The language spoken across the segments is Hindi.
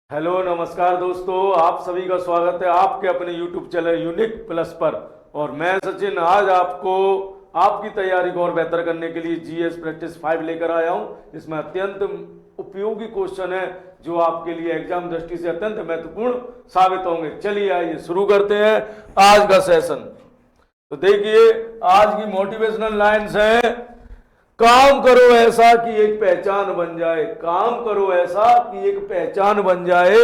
हेलो नमस्कार दोस्तों, आप सभी का स्वागत है आपके अपने YouTube चैनल यूनिक प्लस पर। और मैं सचिन आज आपको आपकी तैयारी को और बेहतर करने के लिए जीएस प्रैक्टिस 5 लेकर आया हूं। इसमें अत्यंत उपयोगी क्वेश्चन है जो आपके लिए एग्जाम दृष्टि से अत्यंत महत्वपूर्ण साबित होंगे। चलिए आइए शुरू करते हैं आज का सेशन। तो देखिए आज की मोटिवेशनल लाइन्स हैं, काम करो ऐसा कि एक पहचान बन जाए, काम करो ऐसा कि एक पहचान बन जाए,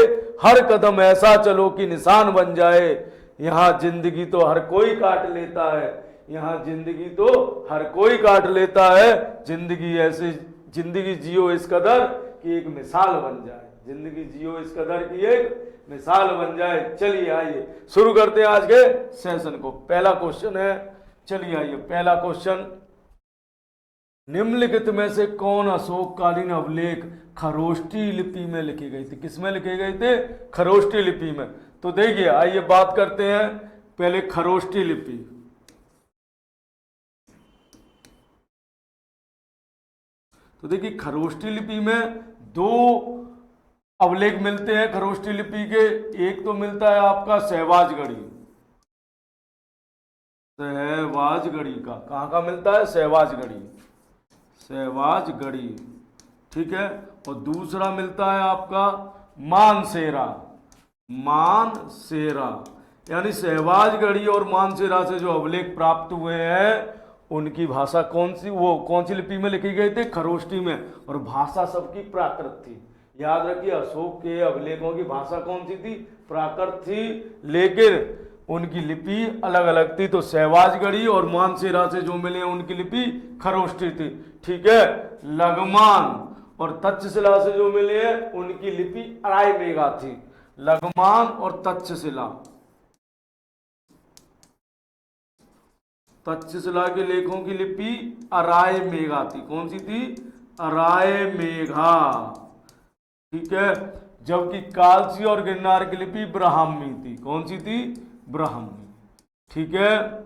हर कदम ऐसा चलो कि निशान बन जाए। यहाँ जिंदगी तो हर कोई काट लेता है, यहाँ जिंदगी तो हर कोई काट लेता है, जिंदगी ऐसे जिंदगी जियो इस कदर कि एक मिसाल बन जाए, जिंदगी जियो इस कदर की एक मिसाल बन जाए। चलिए आइए शुरू करते हैं आज के सेशन को। पहला क्वेश्चन है, चलिए आइए पहला क्वेश्चन, निम्नलिखित में से कौन अशोककालीन अभिलेख खरोष्टी लिपि में लिखी गई थी? किसमें लिखे गए थे? खरोष्टी लिपि में। तो देखिए आइए बात करते हैं पहले खरोष्टी लिपि। तो देखिए खरोष्टी लिपि में दो अभिलेख मिलते हैं खरोष्टी लिपि के। एक तो मिलता है आपका सहवाजगढ़ी, सहवाजगढ़ी का। कहाँ का मिलता है? सहवाजगढ़ी, सहवाजगढ़ी, ठीक है। और दूसरा मिलता है आपका मानसेरा, मानसेरा। यानी सहवाजगढ़ी और मानसेरा से जो अभिलेख प्राप्त हुए हैं उनकी भाषा कौन सी, वो कौन सी लिपि में लिखी गई थी? खरोष्टी में। और भाषा सबकी प्राकृत थी। याद रखिए अशोक के अभिलेखों की भाषा कौन सी थी? प्राकृत थी, लेकिन उनकी लिपि अलग अलग थी। तो सहवाजगढ़ी और मानसेरा से जो मिले उनकी लिपि खरोष्टी थी, ठीक है। लगमान और तक्षशिला से जो मिले हैं उनकी लिपि अराय मेघा थी। लगमान और तक्षशिला, तक्षशिला के लेखों की लिपि अराय मेघा थी। कौन सी थी? अराय मेघा, ठीक है। जबकि कालसी और गिरनार की लिपि ब्राह्मी थी। कौन सी थी? ब्राह्मी, ठीक है।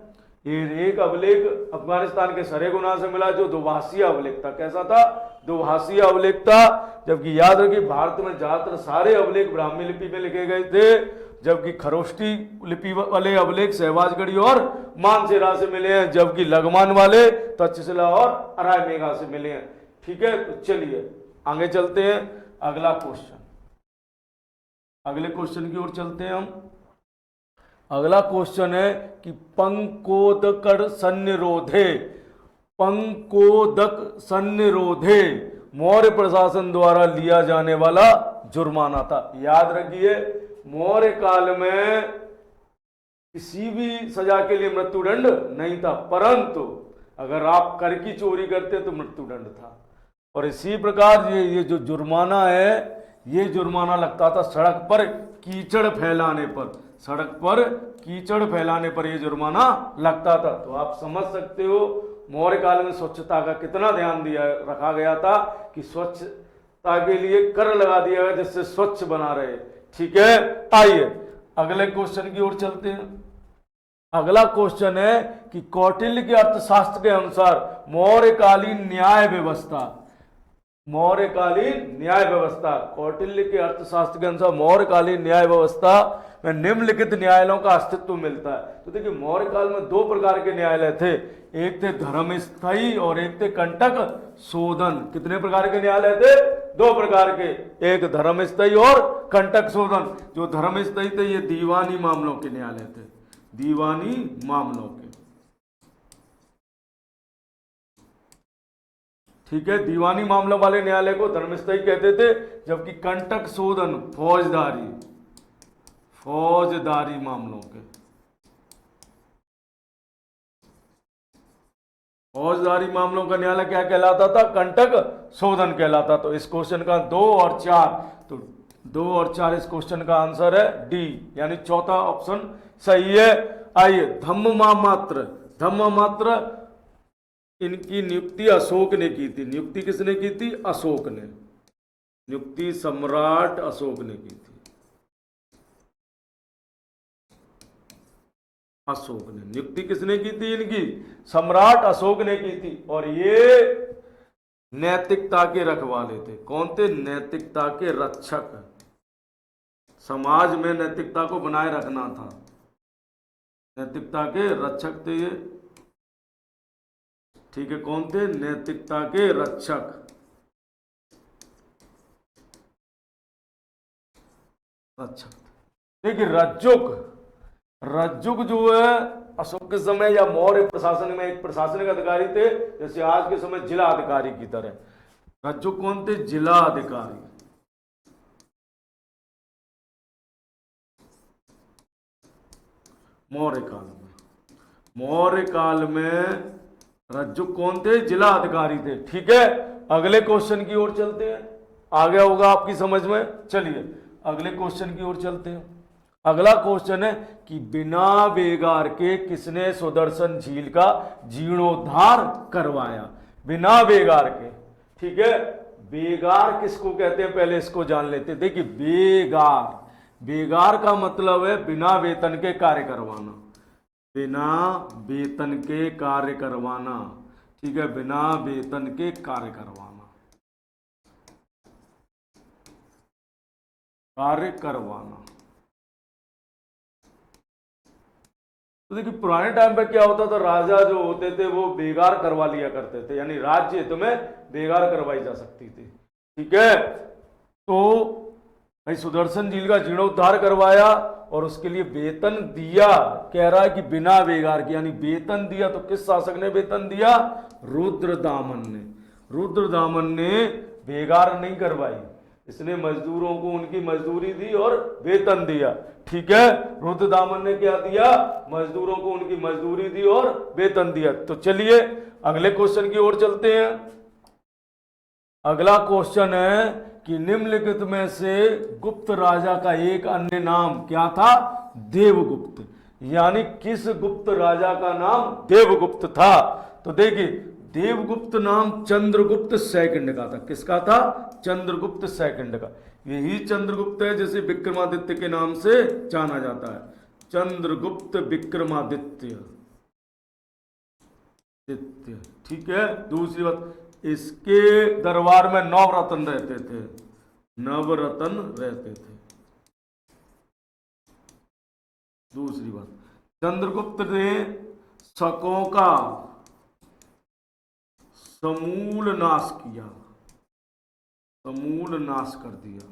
ये एक अभिलेख अफगानिस्तान के सरेगुना से मिला जो दोभाषीय अभिलेख था। कैसा था? दोभाषीय अभिलेख था। जबकि याद रखिए भारत में ज्यादातर सारे अभिलेख ब्राह्मी लिपि में लिखे गए थे, जबकि खरोष्टी लिपि वाले अभिलेख सहवाजगढ़ी और मानसेरा से मिले हैं, जबकि लगमान वाले तक्षशिला और अराय मेघा से मिले हैं, ठीक है। तो चलिए आगे चलते हैं। अगला क्वेश्चन, अगले क्वेश्चन की ओर चलते हैं हम। अगला क्वेश्चन है कि पंकोदक सन्निरोधे, पंकोदक सन्निरोधे मौर्य प्रशासन द्वारा लिया जाने वाला जुर्माना था। याद रखिए मौर्य काल में किसी भी सजा के लिए मृत्युदंड नहीं था, परंतु अगर आप कर की चोरी करते तो मृत्युदंड था। और इसी प्रकार ये जो जुर्माना है, ये जुर्माना लगता था सड़क पर कीचड़ फैलाने पर, सड़क पर कीचड़ फैलाने पर ये जुर्माना लगता था। तो आप समझ सकते हो मौर्य काल में स्वच्छता का कितना ध्यान दिया रखा गया था कि स्वच्छता के लिए कर लगा दिया गया जिससे स्वच्छ बना रहे, ठीक है। आइए अगले क्वेश्चन की ओर चलते हैं। अगला क्वेश्चन है कि कौटिल्य के अर्थशास्त्र के अनुसार मौर्यकालीन न्याय व्यवस्था, मौर्यकालीन न्याय व्यवस्था, कौटिल्य के अर्थशास्त्र के अनुसार मौर्यकालीन न्याय व्यवस्था में निम्नलिखित न्यायालयों का अस्तित्व मिलता है। तो देखिए मौर्य काल में दो प्रकार के न्यायालय थे, एक थे धर्मस्थयी और एक थे कंटक शोधन। कितने प्रकार के न्यायालय थे? दो प्रकार के, एक धर्मस्थयी और कंटक शोधन। जो धर्मस्थयी थे ये दीवानी मामलों के न्यायालय थे, दीवानी मामलों के, ठीक है। दीवानी मामलों वाले न्यायालय को धर्मस्थयी कहते थे, जबकि कंटक शोधन फौजदारी, फौजदारी मामलों के, फौजदारी मामलों का न्यायालय क्या कहलाता था? कंटक शोधन कहलाता। तो इस क्वेश्चन का 2 और 4, तो 2 और 4 इस क्वेश्चन का आंसर है डी, यानी चौथा ऑप्शन सही है। आइए धम्ममात्र, धम्ममात्र इनकी नियुक्ति अशोक ने की थी। नियुक्ति किसने की थी? अशोक ने, नियुक्ति सम्राट अशोक ने की थी, अशोक ने। नियुक्ति किसने की थी इनकी? सम्राट अशोक ने की थी। और ये नैतिकता के रखवाले थे। कौन थे? नैतिकता के रक्षक। समाज में नैतिकता को बनाए रखना था, नैतिकता के रक्षक थे ये। ठीक है, कौन थे? नैतिकता के रक्षक। रक्षक। देखिए रज्जुक, रज्जुक जो है अशोक के समय या मौर्य प्रशासन में एक प्रशासनिक अधिकारी थे, जैसे आज के समय जिला अधिकारी की तरह। रज्जुक कौन थे? जिला अधिकारी। मौर्य काल में, मौर्य काल में रज्जुक कौन थे? जिला अधिकारी थे। ठीक है, अगले क्वेश्चन की ओर चलते हैं। आ गया होगा आपकी समझ में। चलिए अगले क्वेश्चन की ओर चलते हैं। अगला क्वेश्चन है कि बिना बेगार के किसने सुदर्शन झील का जीर्णोद्धार करवाया? बिना बेगार के। ठीक है, बेगार किसको कहते हैं पहले इसको जान लेते हैं। देखिए बेगार, बेगार का मतलब है बिना वेतन के कार्य करवाना, बिना वेतन के कार्य करवाना। ठीक है, बिना वेतन के कार्य करवाना, कार्य करवाना। तो देखिए पुराने टाइम पे क्या होता था, राजा जो होते थे वो बेगार करवा लिया करते थे, यानी राज्य तुम्हें बेगार करवाई जा सकती थी। ठीक है, तो भाई सुदर्शन झील का जीर्णोद्धार करवाया और उसके लिए वेतन दिया। कह रहा है कि बिना बेगार के, यानी वेतन दिया। तो किस शासक ने वेतन दिया? रुद्रदामन ने। रुद्रदामन ने बेगार नहीं करवाई, इसने मजदूरों को उनकी मजदूरी दी और वेतन दिया। ठीक है, रुद्रदामन ने क्या दिया? मजदूरों को उनकी मजदूरी दी और वेतन दिया। तो चलिए अगले क्वेश्चन की ओर चलते हैं। अगला क्वेश्चन है कि निम्नलिखित में से गुप्त राजा का एक अन्य नाम क्या था? देवगुप्त। यानी किस गुप्त राजा का नाम देवगुप्त था? तो देखिए देवगुप्त नाम चंद्रगुप्त सेकंड का था। किसका था? चंद्रगुप्त सेकंड का। यही चंद्रगुप्त है जिसे विक्रमादित्य के नाम से जाना जाता है। चंद्रगुप्त विक्रमादित्य। ठीक है, दूसरी बात, इसके दरबार में नवरत्न रहते थे, नवरत्न रहते थे। दूसरी बात, चंद्रगुप्त ने शकों का समूल नाश किया, समूल नाश कर दिया।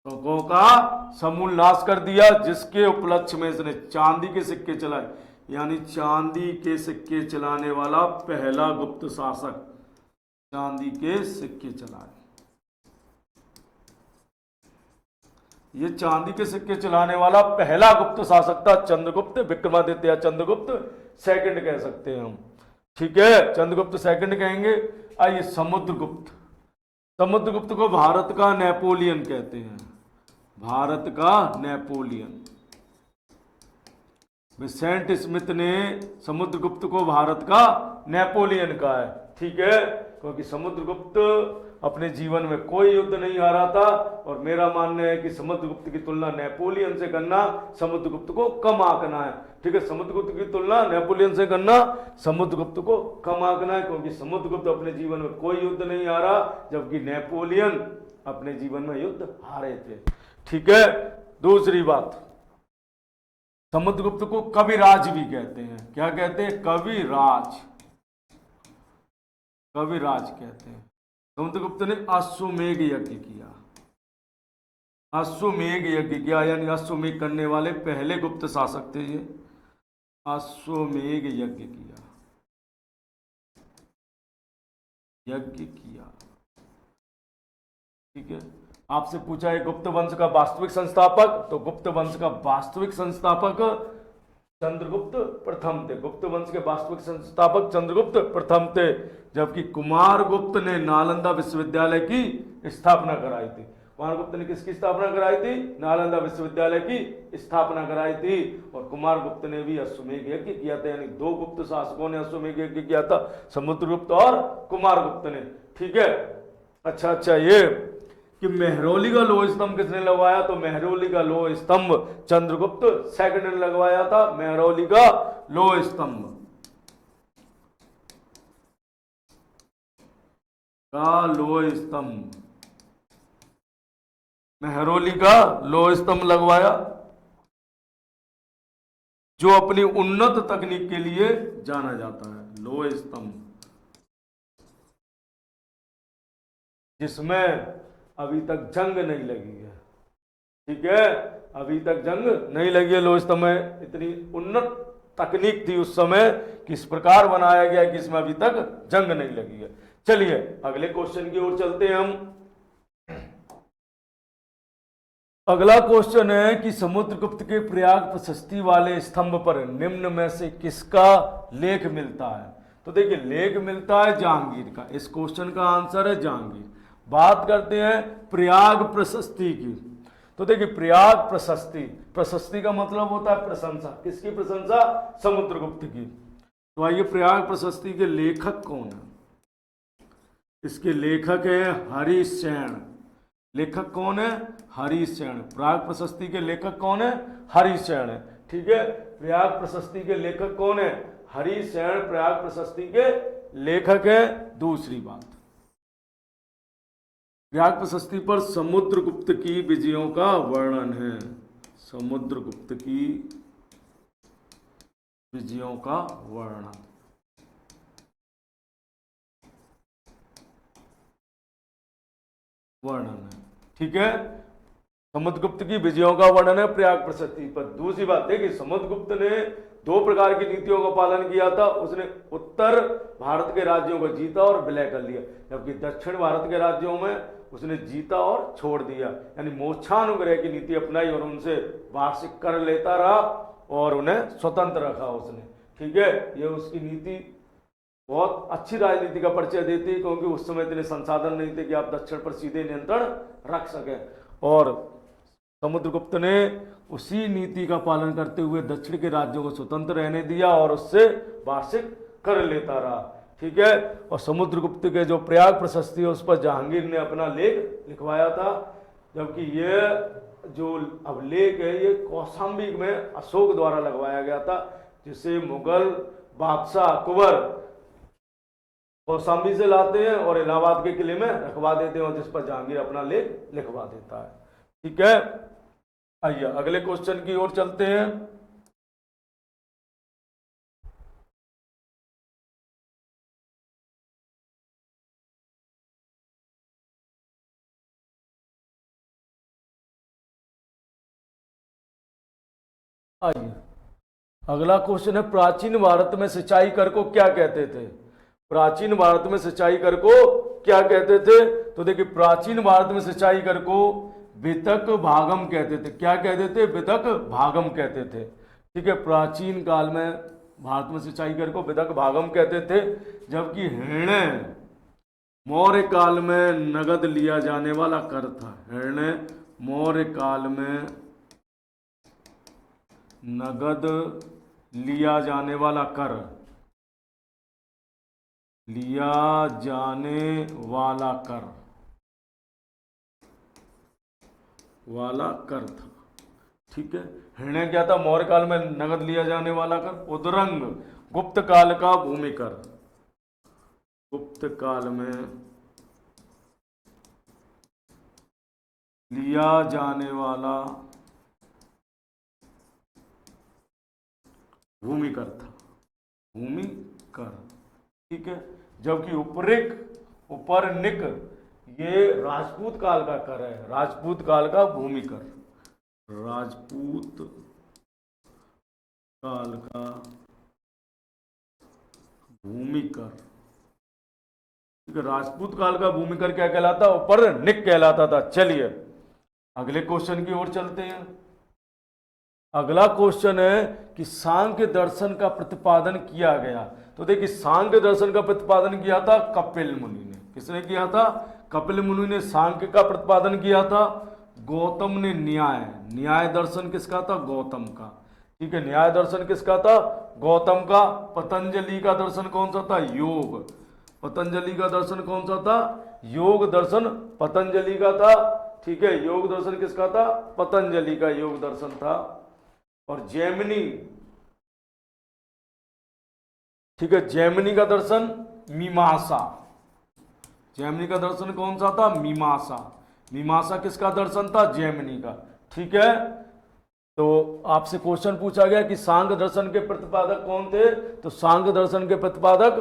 शकों का समूल नाश कर दिया, जिसके उपलक्ष्य में इसने चांदी के सिक्के चलाए, यानी चांदी के सिक्के चलाने वाला पहला गुप्त शासक, चांदी के सिक्के चलाए। ये चांदी के सिक्के चलाने वाला पहला गुप्त शासक था चंद्रगुप्त विक्रमादित्य, या चंद्रगुप्त सेकंड कह सकते हैं हम। ठीक है, चंद्रगुप्त सेकंड कहेंगे। आइए समुद्रगुप्त। समुद्रगुप्त को भारत का नेपोलियन कहते हैं, भारत का नेपोलियन। विसेंट स्मिथ ने समुद्रगुप्त को भारत का नेपोलियन कहा है। ठीक है, क्योंकि समुद्रगुप्त अपने जीवन में कोई युद्ध नहीं हारा था, और मेरा मानना है कि समुद्रगुप्त की तुलना नेपोलियन से करना समुद्रगुप्त को कम आंकना है। ठीक है, समुद्रगुप्त की तुलना नेपोलियन से करना समुद्रगुप्त को कम आंकना है, क्योंकि समुद्रगुप्त अपने जीवन में कोई युद्ध नहीं हारा, जबकि नेपोलियन अपने जीवन में युद्ध हारे थे। ठीक है, दूसरी बात, समुद्रगुप्त को कविराज भी कहते हैं। क्या कहते हैं? कविराज, कविराज कहते हैं। समुद्रगुप्त ने अश्वमेघ यज्ञ किया, अश्वमेघ यज्ञ किया, यानी अश्वमेघ करने वाले पहले गुप्त शासक थे ये। अश्वमेघ यज्ञ किया, यज्ञ किया। ठीक है, आपसे पूछा है गुप्त वंश का वास्तविक संस्थापक, तो गुप्त वंश का वास्तविक संस्थापक चंद्रगुप्त प्रथम थे। गुप्त वंश के वास्तविक संस्थापक चंद्रगुप्त प्रथम थे, जबकि कुमारगुप्त ने नालंदा विश्वविद्यालय की स्थापना कराई थी। कुमारगुप्त ने किसकी स्थापना कराई थी? नालंदा विश्वविद्यालय की स्थापना कराई थी। और कुमारगुप्त ने भी अश्वमेघ यज्ञ किया था, यानी दो गुप्त शासकों ने अश्वमेघ यज्ञ किया था, समुद्रगुप्त और कुमारगुप्त ने। ठीक है, अच्छा, ये कि मेहरौली का लोह स्तंभ किसने लगवाया? तो मेहरौली का लोह स्तंभ चंद्रगुप्त सेकंड ने लगवाया था, मेहरौली का लोह स्तंभ का लोह स्तंभ मेहरौली का लौह स्तंभ लगवाया, जो अपनी उन्नत तकनीक के लिए जाना जाता है। लौह स्तंभ जिसमें अभी तक जंग नहीं लगी है, ठीक है, अभी तक जंग नहीं लगी है। लौह स्तंभ में इतनी उन्नत तकनीक थी उस समय कि इस प्रकार बनाया गया कि इसमें अभी तक जंग नहीं लगी है। चलिए अगले क्वेश्चन की ओर चलते हैं हम। अगला क्वेश्चन है कि समुद्रगुप्त के प्रयाग प्रशस्ति वाले स्तंभ पर निम्न में से किसका लेख मिलता है? तो देखिए लेख मिलता है जहांगीर का। इस क्वेश्चन का आंसर है जहांगीर। बात करते हैं प्रयाग प्रशस्ति की। तो देखिए प्रयाग प्रशस्ति, प्रशस्ति का मतलब होता है प्रशंसा। किसकी प्रशंसा? समुद्रगुप्त की। तो आइए प्रयाग प्रशस्ति के लेखक कौन है? इसके लेखक है हरिसेन। लेखक कौन है? हरिसेन। प्रयाग प्रशस्ति के लेखक कौन है? हरिसेन है, ठीक है। प्रयाग प्रशस्ति के लेखक कौन है? हरिसेन प्रयाग प्रशस्ति के लेखक है। दूसरी बात, प्रयाग प्रशस्ति पर समुद्रगुप्त की विजयों का वर्णन है। समुद्रगुप्त की विजयों का वर्णन, है, ठीक है। समुद्रगुप्त की विजयों का वर्णन है प्रयाग प्रशस्ति पर। दूसरी बात देखिए, समुद्रगुप्त ने दो प्रकार की नीतियों का पालन किया था। उसने उत्तर भारत के राज्यों को जीता और विलय कर लिया, जबकि दक्षिण भारत के राज्यों में उसने जीता और छोड़ दिया, यानी मोक्षानुग्रह की नीति अपनाई और उनसे वार्षिक कर लेता रहा और उन्हें स्वतंत्र रखा उसने, ठीक है। ये उसकी नीति बहुत अच्छी राजनीति का परिचय देती है, क्योंकि उस समय इतने संसाधन नहीं थे कि आप दक्षिण पर सीधे नियंत्रण रख सकें। और समुद्रगुप्त ने उसी नीति का पालन करते हुए दक्षिण के राज्यों को स्वतंत्र रहने दिया और उससे वार्षिक कर लेता रहा, ठीक है। और समुद्रगुप्त के जो प्रयाग प्रशस्ति है उस पर जहांगीर ने अपना लेख लिखवाया था, जबकि ये जो अभिलेख है ये कौशाम्बी में अशोक द्वारा लगवाया गया था, जिसे मुगल बादशाह अकबर कौशाम्बी से लाते हैं और इलाहाबाद के किले में रखवा देते हैं, और जिस पर जहांगीर अपना लेख लिखवा देता है, ठीक है। आइए अगले क्वेश्चन की ओर चलते हैं। आइए अगला क्वेश्चन है, प्राचीन भारत में सिंचाई कर को क्या कहते थे? प्राचीन भारत में सिंचाई कर को क्या कहते थे? तो देखिए प्राचीन भारत में सिंचाई कर को वितक भागम कहते थे। क्या कहते थे? वितक भागम कहते थे, ठीक है। प्राचीन काल में भारत में सिंचाई कर को वितक भागम कहते थे, जबकि हिरण्य मौर्य काल में नगद लिया जाने वाला कर था। हिरण्य मौर्य काल में नगद लिया जाने वाला कर, लिया जाने वाला कर था, ठीक है। हिरण्य क्या था? मौर्य काल में नगद लिया जाने वाला कर। उदरंग गुप्त काल का भूमि कर, गुप्त काल में लिया जाने वाला भूमि कर था, भूमि कर, ठीक है। जबकि उपरनिक ये राजपूत काल का कर है, राजपूत काल का भूमि कर, राजपूत काल का भूमि कर, ठीक है। राजपूत काल का भूमि कर क्या कहलाता? उपरनिक कहलाता था। चलिए अगले क्वेश्चन की ओर चलते हैं। अगला क्वेश्चन है कि सांख्य दर्शन का प्रतिपादन किया गया। तो देखिए सांख्य दर्शन का प्रतिपादन किया था कपिल मुनि ने। किसने किया था? कपिल मुनि ने सांख्य का प्रतिपादन किया था। गौतम ने न्याय, न्याय दर्शन किसका था? गौतम का, ठीक है। न्याय दर्शन किसका था? गौतम का। पतंजलि का दर्शन कौन सा था? योग। पतंजलि का दर्शन कौन सा था? योग दर्शन पतंजलि का था, ठीक है। योग दर्शन किसका था? पतंजलि का योग दर्शन था। और जैमिनी, ठीक है, जैमिनी का दर्शन मीमांसा। जैमिनी का दर्शन कौन सा था? मीमांसा। मीमांसा किसका दर्शन था? जैमिनी का। ठीक है, तो आपसे क्वेश्चन पूछा गया कि सांख्य दर्शन के प्रतिपादक कौन थे? तो सांख्य दर्शन के प्रतिपादक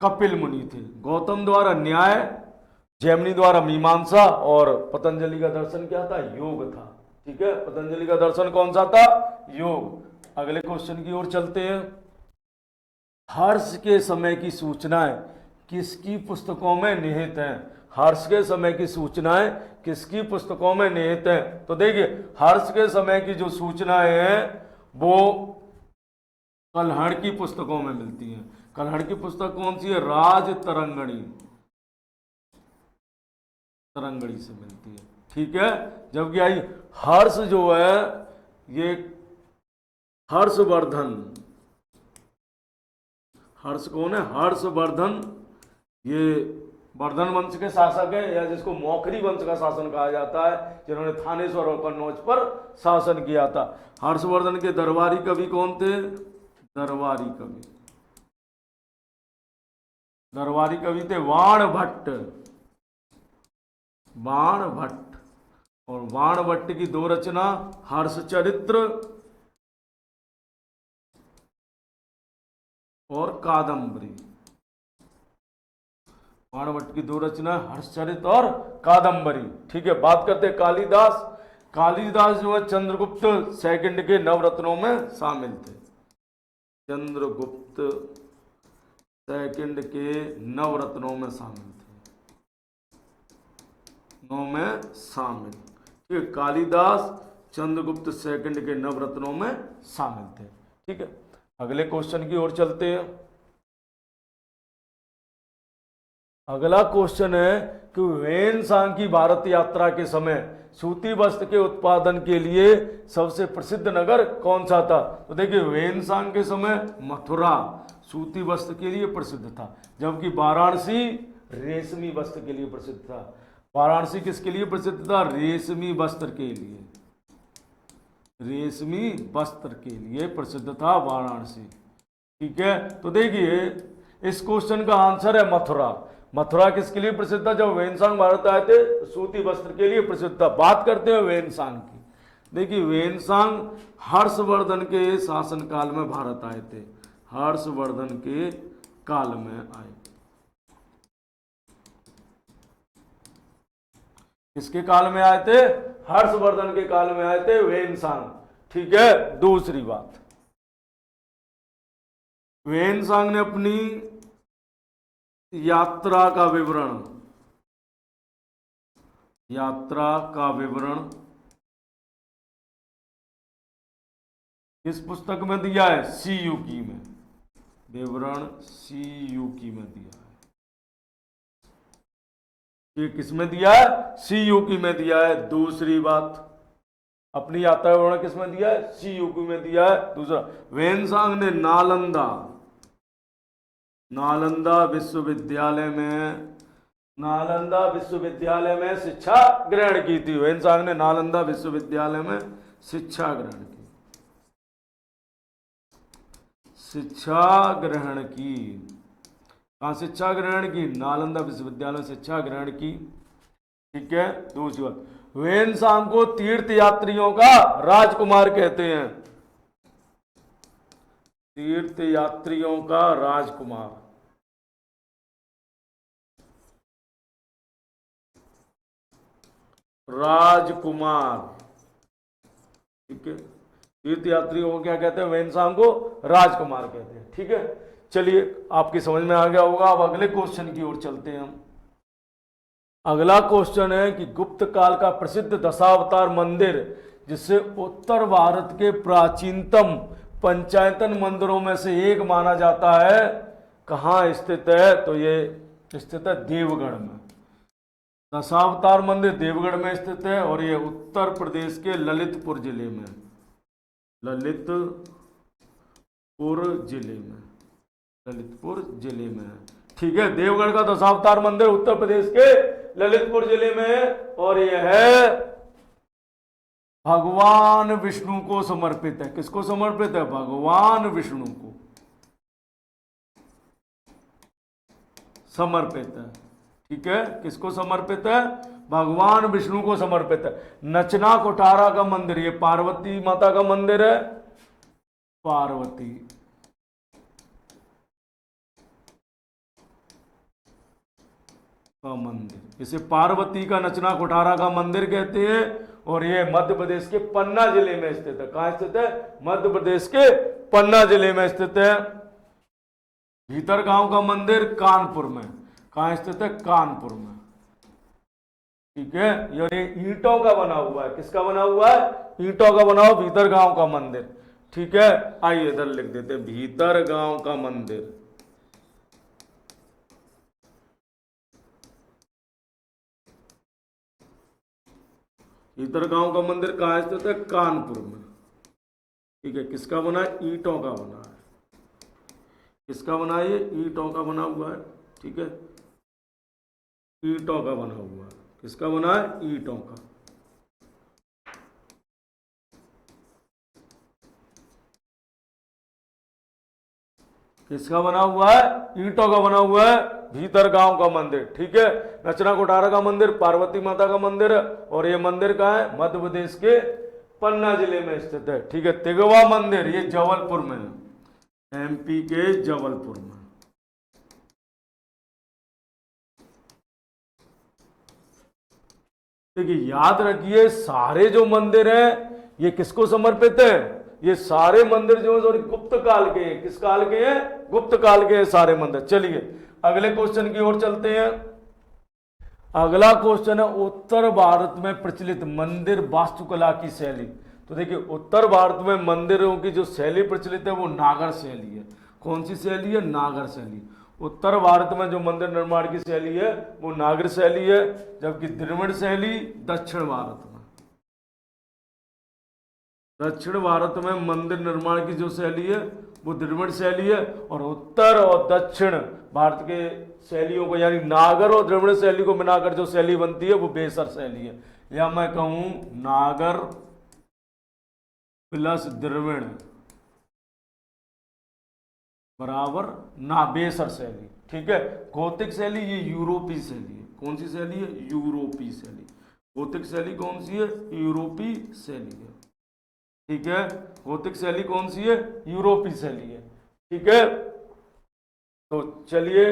कपिल मुनि थे। गौतम द्वारा न्याय, जैमिनी द्वारा मीमांसा और पतंजलि का दर्शन क्या था? योग था। ठीक है, पतंजलि का दर्शन कौन सा था? योग। अगले क्वेश्चन की ओर चलते हैं। हर्ष के समय की सूचनाएं किसकी पुस्तकों में निहित हैं? हर्ष के समय की सूचनाएं किसकी पुस्तकों में निहित हैं? तो देखिए, हर्ष के समय की जो सूचनाएं हैं वो कल्हड़ की पुस्तकों में मिलती हैं। कल्हड़ की पुस्तक कौन सी है? राज तरंगणी, तरंगणी से मिलती है। ठीक है, जबकि आई हर्ष जो है ये हर्षवर्धन, हर्ष कौन है? हर्षवर्धन, ये वर्धन वंश के शासक है, या जिसको मौखरी वंश का शासन कहा जाता है, जिन्होंने थानेश्वर और कन्नौज पर शासन किया था। हर्षवर्धन के दरबारी कवि कौन थे? दरबारी कवि, दरबारी कवि थे बाण भट्ट, बाण भट्ट। और बाण भट्ट की दो रचना हर्षचरित्र और कादंबरी। बाण भट्ट की दो रचना हर्षचरित्र और कादंबरी। ठीक है, बात करते हैं कालिदास। कालिदास जो है चंद्रगुप्त सेकंड के नवरत्नों में शामिल थे। चंद्रगुप्त सेकंड के नवरत्नों में शामिल थे, नौ में शामिल। ठीक है, कालिदास चंद्रगुप्त सेकंड के नवरत्नों में शामिल थे। ठीक है, अगले क्वेश्चन की ओर चलते हैं। अगला क्वेश्चन है कि वेन-सांग की भारत यात्रा के समय सूती वस्त्र के उत्पादन के लिए सबसे प्रसिद्ध नगर कौन सा था? तो देखिए, वेन-सांग के समय मथुरा सूती वस्त्र के लिए प्रसिद्ध था, जबकि वाराणसी रेशमी वस्त्र के लिए प्रसिद्ध था। वाराणसी किसके लिए प्रसिद्ध था? रेशमी वस्त्र के लिए, रेशमी वस्त्र के लिए प्रसिद्ध था वाराणसी। ठीक है, तो देखिए इस क्वेश्चन का आंसर है मथुरा। मथुरा किसके लिए प्रसिद्ध था? जब वेन-सांग भारत आए थे तो सूती वस्त्र के लिए प्रसिद्ध था। बात करते हैं वेन-सांग की। देखिए, वेन-सांग हर्षवर्धन के शासनकाल में भारत आए थे, हर्षवर्धन के काल में आए। किसके काल में आए थे? हर्षवर्धन के काल में आए थे वेन-सांग। ठीक है, दूसरी बात, वेन-सांग ने अपनी यात्रा का विवरण, यात्रा का विवरण किस पुस्तक में दिया है? सीयूकी में, विवरण सीयूकी में दिया है। ये किस में दिया है? सीयूकी में दिया है। दूसरी बात, अपनी यात्रा का विवरण किस में दिया है? सीयूकी में दिया है। दूसरा, वेन-सांग ने नालंदा, नालंदा विश्वविद्यालय में, नालंदा विश्वविद्यालय में शिक्षा ग्रहण की थी। वेन-सांग ने नालंदा विश्वविद्यालय में शिक्षा ग्रहण की, शिक्षा ग्रहण की। कहाँ शिक्षा ग्रहण की? नालंदा विश्वविद्यालय में शिक्षा ग्रहण की। ठीक है, दूसरी बात, वेन-सांग को तीर्थ यात्रियों का राजकुमार कहते हैं, तीर्थ यात्रियों का राजकुमार। राजकुमार, ठीक है, तीर्थ यात्रियों को क्या कहते हैं? वेन-सांग को राजकुमार कहते हैं। ठीक है, चलिए आपकी समझ में आ गया होगा। अब अगले क्वेश्चन की ओर चलते हैं हम। अगला क्वेश्चन है कि गुप्त काल का प्रसिद्ध दशावतार मंदिर, जिसे उत्तर भारत के प्राचीनतम पंचायतन मंदिरों में से एक माना जाता है, कहाँ स्थित है? तो ये स्थित है देवगढ़ में। दशावतार मंदिर देवगढ़ में स्थित है और ये उत्तर प्रदेश के ललितपुर जिले में, ललितपुर जिले में, ललितपुर जिले में है। ठीक है, देवगढ़ का दशावतार मंदिर उत्तर प्रदेश के ललितपुर जिले में है और यह है भगवान विष्णु को समर्पित है। किसको समर्पित है? भगवान विष्णु को समर्पित है। ठीक है, किसको समर्पित है? भगवान विष्णु को समर्पित है। नचना कोठारा का मंदिर, ये पार्वती माता का मंदिर है, पार्वती का मंदिर, इसे पार्वती का नचना कोठारा का मंदिर कहते हैं। और ये मध्य प्रदेश के पन्ना जिले में स्थित है। कहां स्थित है? मध्य प्रदेश के पन्ना जिले में स्थित है। भीतर गांव का मंदिर कानपुर में। कहां स्थित है? कानपुर में। ठीक है, ये ईंटों का बना हुआ है। किसका बना हुआ है? ईंटों का बना हुआ भीतर गांव का मंदिर। ठीक है, आइए इधर लिख देते हैं, भीतर गांव का मंदिर। भीतर गांव का मंदिर कहां स्थित है? कानपुर में। ठीक है, किसका बना है? ईंटों का बना है। किसका बना है? ये ईंटों का बना हुआ है। ठीक है, ईंटों का बना हुआ है। किसका बना है? ईंटों का। किसका बना हुआ है? ईंटों का बना हुआ है, भीतर गांव का मंदिर। ठीक है, नचना कोठारा का मंदिर, पार्वती माता का मंदिर है। और ये मंदिर कहाँ है? मध्य प्रदेश के पन्ना जिले में स्थित है। ठीक है, तिगवा मंदिर, ये जबलपुर में है, एमपी के जबलपुर में। देखिए, याद रखिए, सारे जो मंदिर हैं ये किसको समर्पित है? ये सारे मंदिर जो है गुप्त काल के हैं। किस काल के हैं? गुप्त काल के हैं सारे मंदिर। चलिए अगले क्वेश्चन की ओर चलते हैं। अगला क्वेश्चन है, उत्तर भारत में प्रचलित मंदिर वास्तुकला की शैली। तो देखिए, उत्तर भारत में मंदिरों की जो शैली प्रचलित है वो नागर शैली है। कौन सी शैली है? नागर शैली। उत्तर भारत में जो मंदिर निर्माण की शैली है वो नागर शैली है, जबकि द्रविड़ शैली दक्षिण भारत में। दक्षिण भारत में मंदिर निर्माण की जो शैली है वो द्रविड़ शैली है। और उत्तर और दक्षिण भारत के शैलियों को, यानी नागर और द्रविड़ शैली को मिलाकर जो शैली बनती है वो बेसर शैली है, या मैं कहूं नागर प्लस द्रविड़ बराबर ना बेसर शैली। ठीक है, गौतिक शैली ये यूरोपीय शैली है। कौन सी शैली है? यूरोपीय शैली। गौतिक शैली कौन सी है? यूरोपीय शैली है। ठीक है, गौतिक शैली कौन सी है? यूरोपीय शैली है। ठीक है, तो चलिए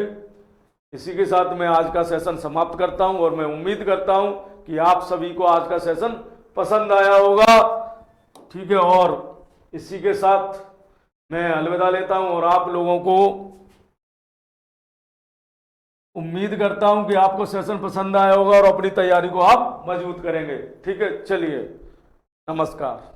इसी के साथ मैं आज का सेशन समाप्त करता हूं। और मैं उम्मीद करता हूं कि आप सभी को आज का सेशन पसंद आया होगा। ठीक है, और इसी के साथ मैं अलविदा लेता हूं और आप लोगों को उम्मीद करता हूं कि आपको सेशन पसंद आया होगा और अपनी तैयारी को आप मजबूत करेंगे। ठीक है, चलिए नमस्कार।